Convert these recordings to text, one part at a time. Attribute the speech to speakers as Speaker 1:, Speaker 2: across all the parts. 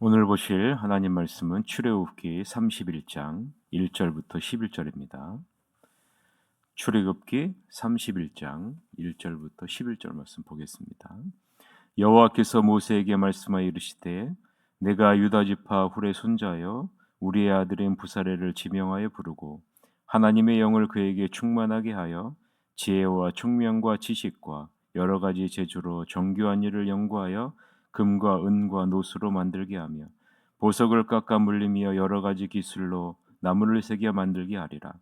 Speaker 1: 오늘 보실 하나님 말씀은 출애굽기 31장 1절부터 11절입니다. 출애굽기 31장 1절부터 11절 말씀 보겠습니다. 여호와께서 모세에게 말씀하여 이르시되 내가 유다 지파 훌의 손자여 우리의 아들인 부사레를 지명하여 부르고 하나님의 영을 그에게 충만하게 하여 지혜와 총명과 지식과 여러 가지 재주로 정교한 일을 연구하여 금과 은과 노수로 만들게 하며 보석을 깎아 물리며 여러 가지 기술로 나무를 새겨 만들게 하리라.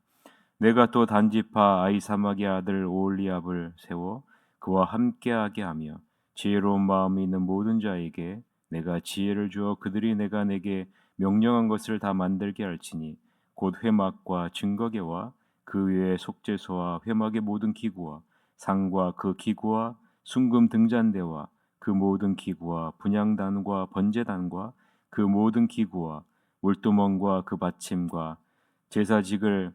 Speaker 1: 내가 또 단지파 아이사막의 아들 오홀리압을 세워 그와 함께하게 하며 지혜로운 마음이 있는 모든 자에게 내가 지혜를 주어 그들이 내가 내게 명령한 것을 다 만들게 할지니 곧 회막과 증거계와 그 외의 속죄소와 회막의 모든 기구와 상과 그 기구와 순금 등잔대와 그 모든 기구와 분향단과 번제단과 그 모든 기구와 물두멍과 그 받침과 제사직을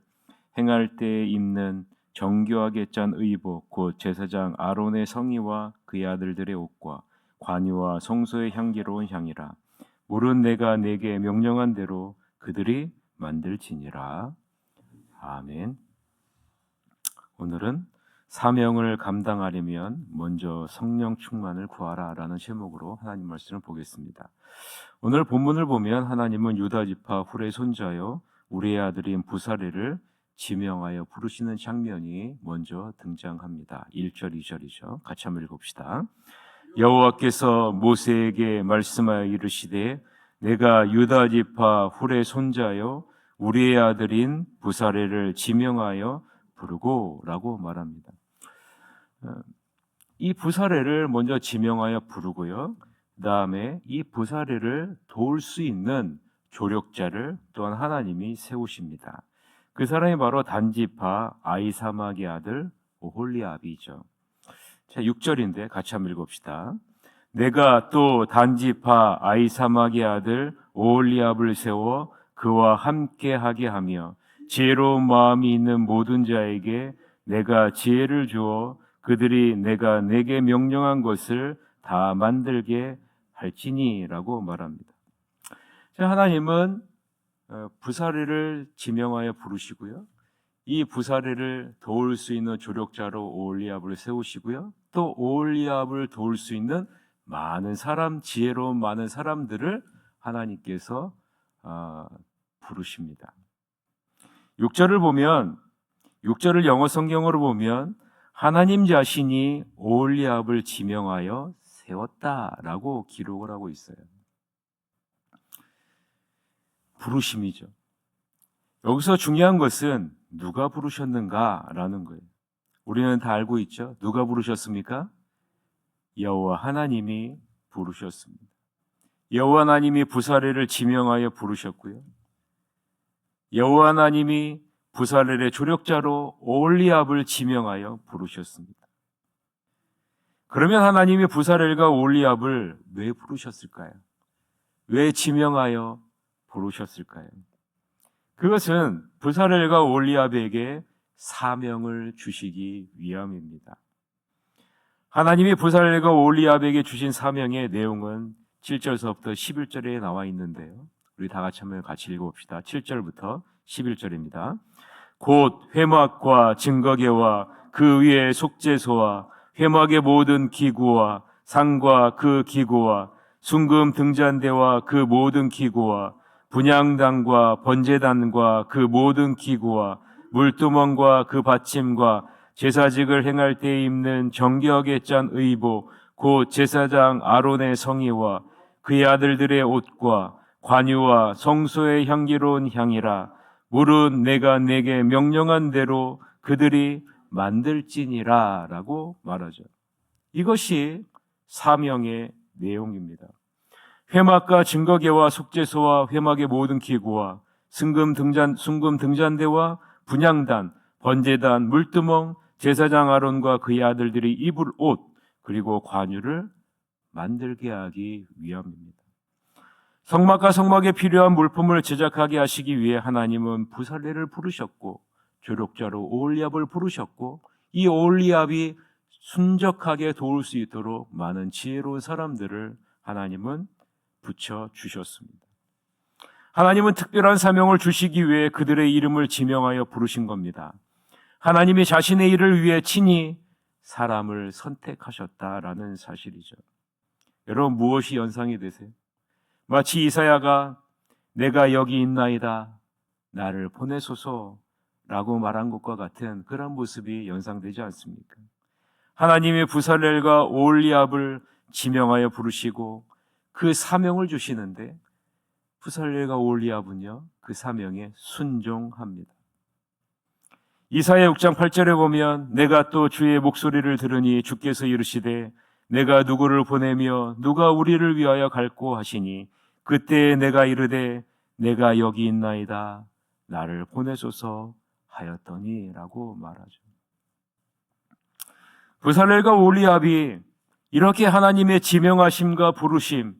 Speaker 1: 행할 때에 입는 정교하게 짠 의복 곧 제사장 아론의 성의와 그의 아들들의 옷과 관유와 성소의 향기로운 향이라. 물은 내가 내게 명령한 대로 그들이 만들지니라. 아멘. 오늘은 사명을 감당하려면 먼저 성령 충만을 구하라라는 제목으로 하나님 말씀을 보겠습니다. 오늘 본문을 보면 하나님은 유다 지파 훌의 손자요 우리의 아들인 부사레를 지명하여 부르시는 장면이 먼저 등장합니다. 1절, 2절이죠. 같이 한번 읽읍시다. 여호와께서 모세에게 말씀하여 이르시되 내가 유다 지파 훌의 손자요 우리의 아들인 부사레를 지명하여 부르고 라고 말합니다. 이 부사레를 먼저 지명하여 부르고요. 그 다음에 이 부사레를 도울 수 있는 조력자를 또한 하나님이 세우십니다. 그 사람이 바로 단지파 아이사막의 아들 오홀리압이죠. 자, 6절인데 같이 한번 읽읍시다. 내가 또 단지파 아이사막의 아들 오홀리압을 세워 그와 함께하게 하며 지혜로운 마음이 있는 모든 자에게 내가 지혜를 주어 그들이 내가 내게 명령한 것을 다 만들게 할지니라고 말합니다. 자, 하나님은 부사레를 지명하여 부르시고요. 이 부사레를 도울 수 있는 조력자로 오홀리압을 세우시고요. 또 오홀리압을 도울 수 있는 많은 사람, 지혜로운 많은 사람들을 하나님께서 부르십니다. 6절을 보면 6절을 영어 성경으로 보면 하나님 자신이 오홀리압을 지명하여 세웠다라고 기록을 하고 있어요. 부르심이죠. 여기서 중요한 것은 누가 부르셨는가라는 거예요. 우리는 다 알고 있죠. 누가 부르셨습니까? 여호와 하나님이 부르셨습니다. 여호와 하나님이 부사레를 지명하여 부르셨고요. 여호와 하나님이 부사렐의 조력자로 오홀리압을 지명하여 부르셨습니다. 그러면 하나님이 부사렐과 오홀리압을 왜 부르셨을까요? 왜 지명하여 부르셨을까요? 그것은 부사렐과 오홀리압에게 사명을 주시기 위함입니다. 하나님이 부사렐과 오홀리압에게 주신 사명의 내용은 7절서부터 11절에 나와 있는데요. 우리 다 같이 한번 같이 읽어봅시다. 7절부터 11절입니다. 곧 회막과 증거계와 그 위에 속죄소와 회막의 모든 기구와 상과 그 기구와 순금 등잔대와 그 모든 기구와 분향단과 번제단과 그 모든 기구와 물두멍과 그 받침과 제사직을 행할 때에 입는 정교하게 짠 의복 곧 제사장 아론의 성의와 그의 아들들의 옷과 관유와 성소의 향기로운 향이라. 물은 내가 내게 명령한 대로 그들이 만들지니라 라고 말하죠. 이것이 사명의 내용입니다. 회막과 증거계와 속죄소와 회막의 모든 기구와 순금 등잔대와 분향단, 번제단, 물두멍, 제사장 아론과 그의 아들들이 입을 옷 그리고 관유를 만들게 하기 위함입니다. 성막과 성막에 필요한 물품을 제작하게 하시기 위해 하나님은 부사레를 부르셨고 조력자로 오홀리압을 부르셨고 이 오홀리압이 순적하게 도울 수 있도록 많은 지혜로운 사람들을 하나님은 붙여주셨습니다. 하나님은 특별한 사명을 주시기 위해 그들의 이름을 지명하여 부르신 겁니다. 하나님이 자신의 일을 위해 친히 사람을 선택하셨다라는 사실이죠. 여러분, 무엇이 연상이 되세요? 마치 이사야가 내가 여기 있나이다, 나를 보내소서라고 말한 것과 같은 그런 모습이 연상되지 않습니까? 하나님이 부살렐과 오홀리압을 지명하여 부르시고 그 사명을 주시는데 부살렐과 오홀리압은요, 그 사명에 순종합니다. 이사야 6장 8절에 보면 내가 또 주의 목소리를 들으니 주께서 이르시되 내가 누구를 보내며 누가 우리를 위하여 갈꼬 하시니 그때 내가 이르되 내가 여기 있나이다, 나를 보내소서 하였더니 라고 말하죠. 부살렐과 오홀리압이 이렇게 하나님의 지명하심과 부르심,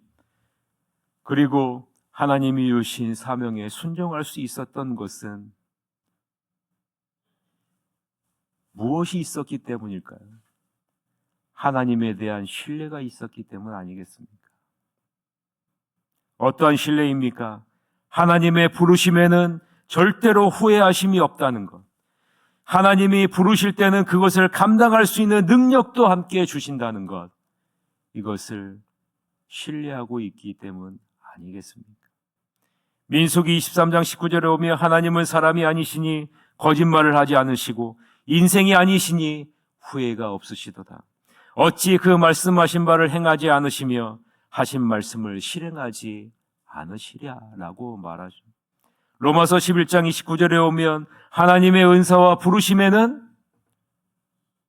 Speaker 1: 그리고 하나님이 주신 사명에 순종할 수 있었던 것은 무엇이 있었기 때문일까요? 하나님에 대한 신뢰가 있었기 때문 아니겠습니까? 어떠한 신뢰입니까? 하나님의 부르심에는 절대로 후회하심이 없다는 것. 하나님이 부르실 때는 그것을 감당할 수 있는 능력도 함께 주신다는 것. 이것을 신뢰하고 있기 때문 아니겠습니까? 민수기 23장 19절에 보면 하나님은 사람이 아니시니 거짓말을 하지 않으시고 인생이 아니시니 후회가 없으시도다. 어찌 그 말씀하신 바를 행하지 않으시며 하신 말씀을 실행하지 않으시랴라고 말하죠. 로마서 11장 29절에 오면 하나님의 은사와 부르심에는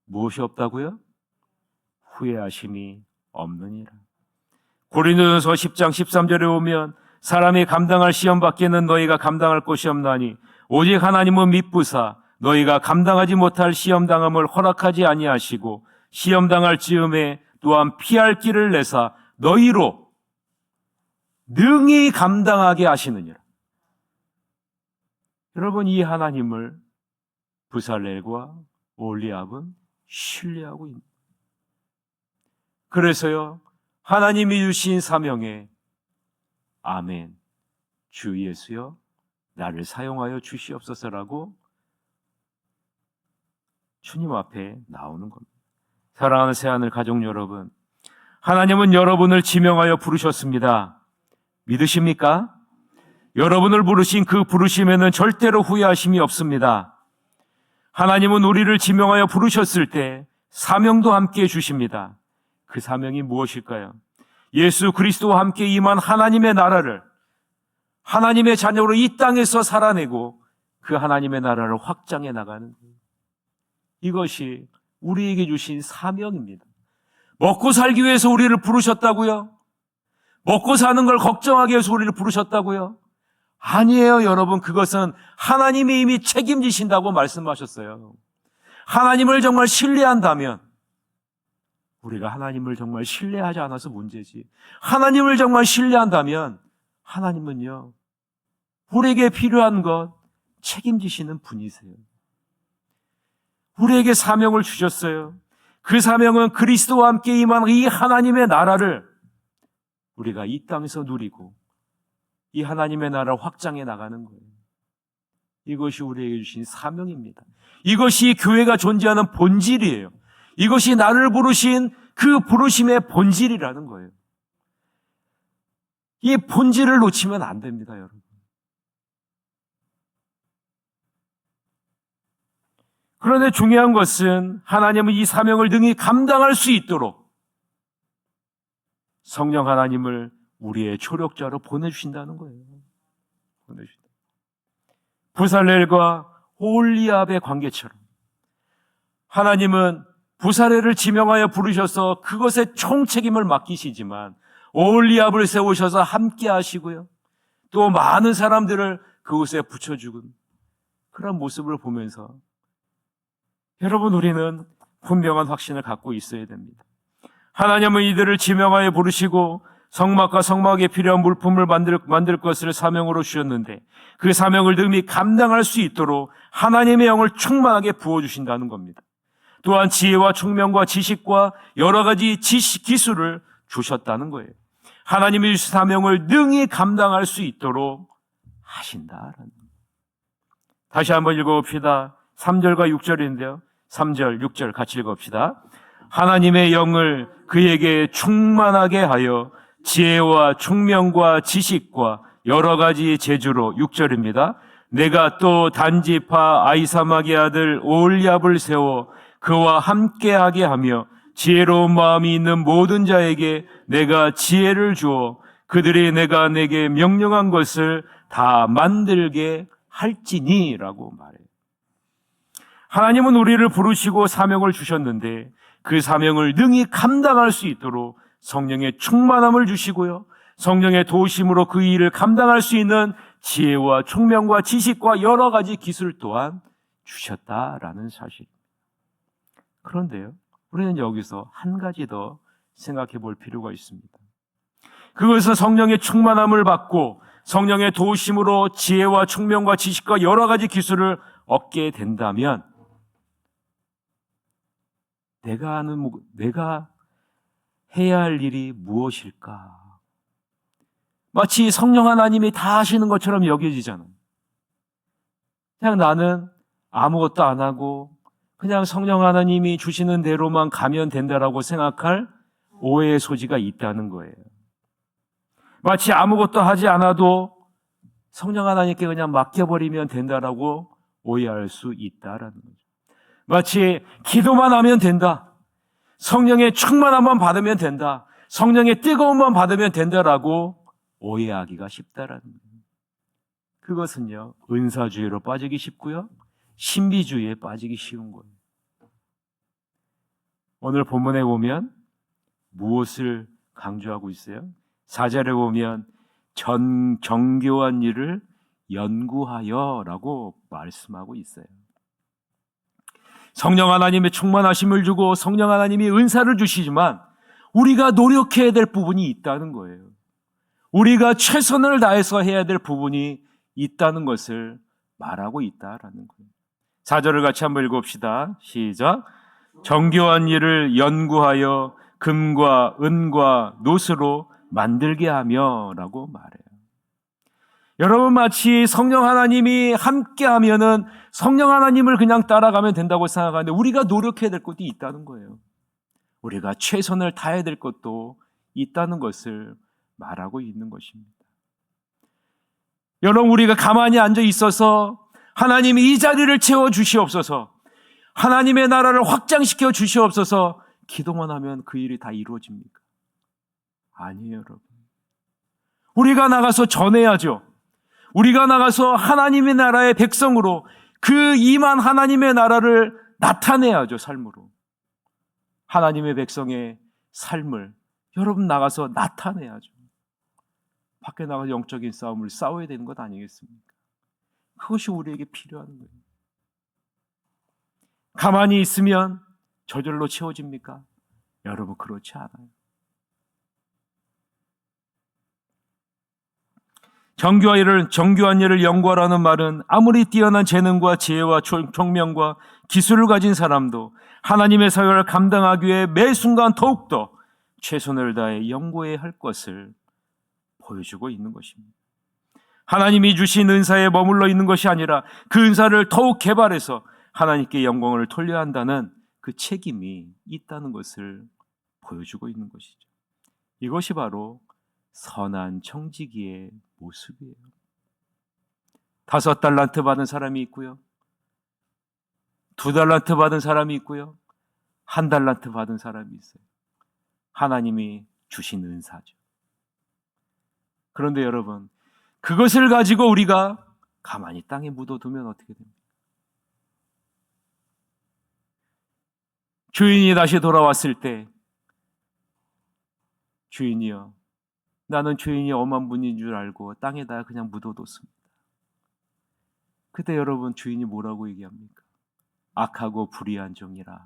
Speaker 1: 무엇이 없다고요? 후회하심이 없느니라. 고린도전서 10장 13절에 오면 사람이 감당할 시험 밖에는 너희가 감당할 것이 없나니 오직 하나님은 미쁘사 너희가 감당하지 못할 시험 당함을 허락하지 아니하시고 시험 당할 즈음에 또한 피할 길을 내사 너희로 능히 감당하게 하시느니라. 여러분, 이 하나님을 부살렐과 오홀리압은 신뢰하고 있습니다. 그래서요, 하나님이 주신 사명에 아멘, 주 예수여 나를 사용하여 주시옵소서라고 주님 앞에 나오는 겁니다. 사랑하는 새하늘 가족 여러분, 하나님은 여러분을 지명하여 부르셨습니다. 믿으십니까? 여러분을 부르신 그 부르심에는 절대로 후회하심이 없습니다. 하나님은 우리를 지명하여 부르셨을 때 사명도 함께 주십니다. 그 사명이 무엇일까요? 예수 그리스도와 함께 임한 하나님의 나라를, 하나님의 자녀로 이 땅에서 살아내고 그 하나님의 나라를 확장해 나가는 거예요. 이것이 우리에게 주신 사명입니다. 먹고 살기 위해서 우리를 부르셨다고요? 먹고 사는 걸 걱정하기 위해서 우리를 부르셨다고요? 아니에요, 여러분. 그것은 하나님이 이미 책임지신다고 말씀하셨어요. 하나님을 정말 신뢰한다면, 우리가 하나님을 정말 신뢰하지 않아서 문제지, 하나님을 정말 신뢰한다면 하나님은요, 우리에게 필요한 것 책임지시는 분이세요. 우리에게 사명을 주셨어요. 그 사명은 그리스도와 함께 임한 이 하나님의 나라를 우리가 이 땅에서 누리고 이 하나님의 나라를 확장해 나가는 거예요. 이것이 우리에게 주신 사명입니다. 이것이 교회가 존재하는 본질이에요. 이것이 나를 부르신 그 부르심의 본질이라는 거예요. 이 본질을 놓치면 안 됩니다, 여러분. 그런데 중요한 것은 하나님은 이 사명을 능히 감당할 수 있도록 성령 하나님을 우리의 조력자로 보내주신다는 거예요. 보내주신다. 부살렐과 오홀리압의 관계처럼 하나님은 부살렐을 지명하여 부르셔서 그것의 총책임을 맡기시지만 오홀리압을 세우셔서 함께 하시고요, 또 많은 사람들을 그곳에 붙여주고 그런 모습을 보면서 여러분, 우리는 분명한 확신을 갖고 있어야 됩니다. 하나님은 이들을 지명하여 부르시고 성막과 성막에 필요한 물품을 만들 것을 사명으로 주셨는데 그 사명을 능히 감당할 수 있도록 하나님의 영을 충만하게 부어주신다는 겁니다. 또한 지혜와 총명과 지식과 여러 가지 기술을 주셨다는 거예요. 하나님이 주신 사명을 능히 감당할 수 있도록 하신다라는. 다시 한번 읽어봅시다. 3절과 6절인데요. 3절, 6절 같이 읽어봅시다. 하나님의 영을 그에게 충만하게 하여 지혜와 총명과 지식과 여러 가지 재주로, 6절입니다. 내가 또 단지파 아이사막의 아들 오홀리압을 세워 그와 함께하게 하며 지혜로운 마음이 있는 모든 자에게 내가 지혜를 주어 그들이 내가 내게 명령한 것을 다 만들게 할지니 라고 말해요. 하나님은 우리를 부르시고 사명을 주셨는데 그 사명을 능히 감당할 수 있도록 성령의 충만함을 주시고요, 성령의 도우심으로 그 일을 감당할 수 있는 지혜와 총명과 지식과 여러 가지 기술 또한 주셨다라는 사실. 그런데요, 우리는 여기서 한 가지 더 생각해 볼 필요가 있습니다. 그것은 성령의 충만함을 받고 성령의 도우심으로 지혜와 총명과 지식과 여러 가지 기술을 얻게 된다면 내가 해야 할 일이 무엇일까? 마치 성령 하나님이 다 하시는 것처럼 여겨지잖아요. 그냥 나는 아무것도 안 하고 그냥 성령 하나님이 주시는 대로만 가면 된다라고 생각할 오해의 소지가 있다는 거예요. 마치 아무것도 하지 않아도 성령 하나님께 그냥 맡겨버리면 된다라고 오해할 수 있다라는 거죠. 마치 기도만 하면 된다, 성령의 충만함만 받으면 된다, 성령의 뜨거움만 받으면 된다라고 오해하기가 쉽다라는 거예요. 그것은요, 은사주의로 빠지기 쉽고요, 신비주의에 빠지기 쉬운 거예요. 오늘 본문에 보면 무엇을 강조하고 있어요? 4절에 보면 정교한 일을 연구하여 라고 말씀하고 있어요. 성령 하나님의 충만하심을 주고 성령 하나님이 은사를 주시지만 우리가 노력해야 될 부분이 있다는 거예요. 우리가 최선을 다해서 해야 될 부분이 있다는 것을 말하고 있다라는 거예요. 4절을 같이 한번 읽어봅시다. 시작. 정교한 일을 연구하여 금과 은과 노스로 만들게 하며 라고 말해요. 여러분, 마치 성령 하나님이 함께 하면은 성령 하나님을 그냥 따라가면 된다고 생각하는데 우리가 노력해야 될 것도 있다는 거예요. 우리가 최선을 다해야 될 것도 있다는 것을 말하고 있는 것입니다. 여러분, 우리가 가만히 앉아 있어서 하나님이 이 자리를 채워 주시옵소서, 하나님의 나라를 확장시켜 주시옵소서 기도만 하면 그 일이 다 이루어집니까? 아니에요, 여러분. 우리가 나가서 전해야죠. 우리가 나가서 하나님의 나라의 백성으로 그 임한 하나님의 나라를 나타내야죠, 삶으로. 하나님의 백성의 삶을 여러분 나가서 나타내야죠. 밖에 나가서 영적인 싸움을 싸워야 되는 것 아니겠습니까? 그것이 우리에게 필요한 거예요. 가만히 있으면 저절로 채워집니까? 여러분, 그렇지 않아요. 정교한 일을 연구하라는 말은 아무리 뛰어난 재능과 지혜와 총명과 기술을 가진 사람도 하나님의 사역을 감당하기 위해 매 순간 더욱더 최선을 다해 연구해야 할 것을 보여주고 있는 것입니다. 하나님이 주신 은사에 머물러 있는 것이 아니라 그 은사를 더욱 개발해서 하나님께 영광을 돌려야 한다는 그 책임이 있다는 것을 보여주고 있는 것이죠. 이것이 바로 선한 청지기의 모습이에요. 5달란트 받은 사람이 있고요, 2달란트 받은 사람이 있고요, 1달란트 받은 사람이 있어요. 하나님이 주신 은사죠. 그런데 여러분, 그것을 가지고 우리가 가만히 땅에 묻어두면 어떻게 됩니까? 주인이 다시 돌아왔을 때, 주인이요, 나는 주인이 엄한 분인 줄 알고 땅에다 그냥 묻어뒀습니다. 그때 여러분, 주인이 뭐라고 얘기합니까? 악하고 불의한 종이라.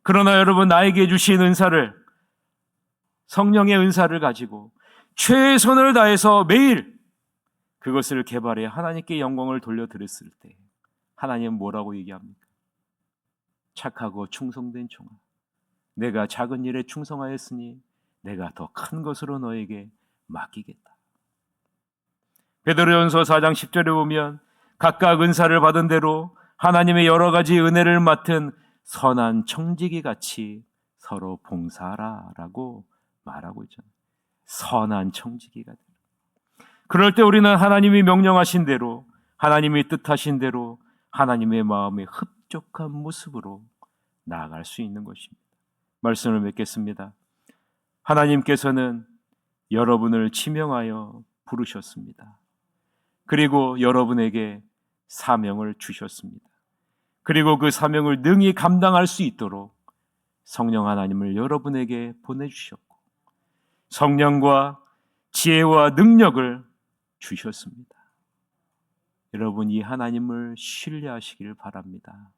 Speaker 1: 그러나 여러분, 나에게 주신 은사를, 성령의 은사를 가지고 최선을 다해서 매일 그것을 개발해 하나님께 영광을 돌려드렸을 때 하나님은 뭐라고 얘기합니까? 착하고 충성된 종아, 내가 작은 일에 충성하였으니 내가 더 큰 것으로 너에게 맡기겠다. 베드로전서 4장 10절에 보면 각각 은사를 받은 대로 하나님의 여러 가지 은혜를 맡은 선한 청지기 같이 서로 봉사하라라고 말하고 있잖아요. 선한 청지기가 되라. 그럴 때 우리는 하나님이 명령하신 대로, 하나님이 뜻하신 대로 하나님의 마음에 흡족한 모습으로 나아갈 수 있는 것입니다. 말씀을 맺겠습니다. 하나님께서는 여러분을 지명하여 부르셨습니다. 그리고 여러분에게 사명을 주셨습니다. 그리고 그 사명을 능히 감당할 수 있도록 성령 하나님을 여러분에게 보내주셨고 성령과 지혜와 능력을 주셨습니다. 여러분 이 하나님을 신뢰하시길 바랍니다.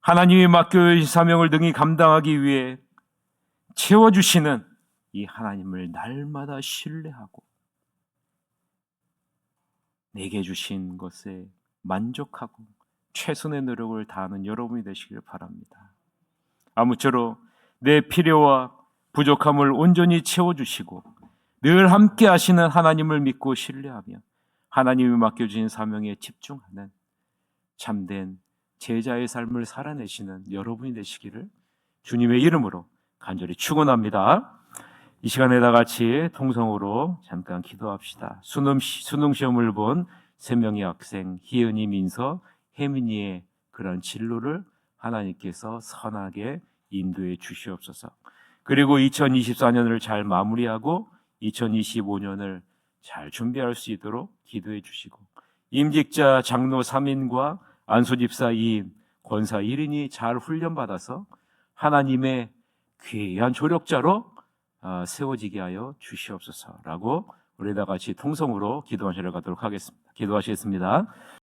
Speaker 1: 하나님이 맡겨주신 사명을 능히 감당하기 위해 채워주시는 이 하나님을 날마다 신뢰하고 내게 주신 것에 만족하고 최선의 노력을 다하는 여러분이 되시길 바랍니다. 아무쪼록 내 필요와 부족함을 온전히 채워주시고 늘 함께 하시는 하나님을 믿고 신뢰하며 하나님이 맡겨주신 사명에 집중하는 참된 제자의 삶을 살아내시는 여러분이 되시기를 주님의 이름으로 간절히 축원합니다. 이 시간에 다 같이 통성으로 잠깐 기도합시다. 수능 시험을 본 3명의 학생 희은이, 민서, 혜민이의 그런 진로를 하나님께서 선하게 인도해 주시옵소서. 그리고 2024년을 잘 마무리하고 2025년을 잘 준비할 수 있도록 기도해 주시고 임직자 장로 3인과 안수집사 2인, 권사 1인이 잘 훈련받아서 하나님의 귀한 조력자로 세워지게 하여 주시옵소서라고 우리 다 같이 통성으로 기도하시러 가도록 하겠습니다. 기도하시겠습니다.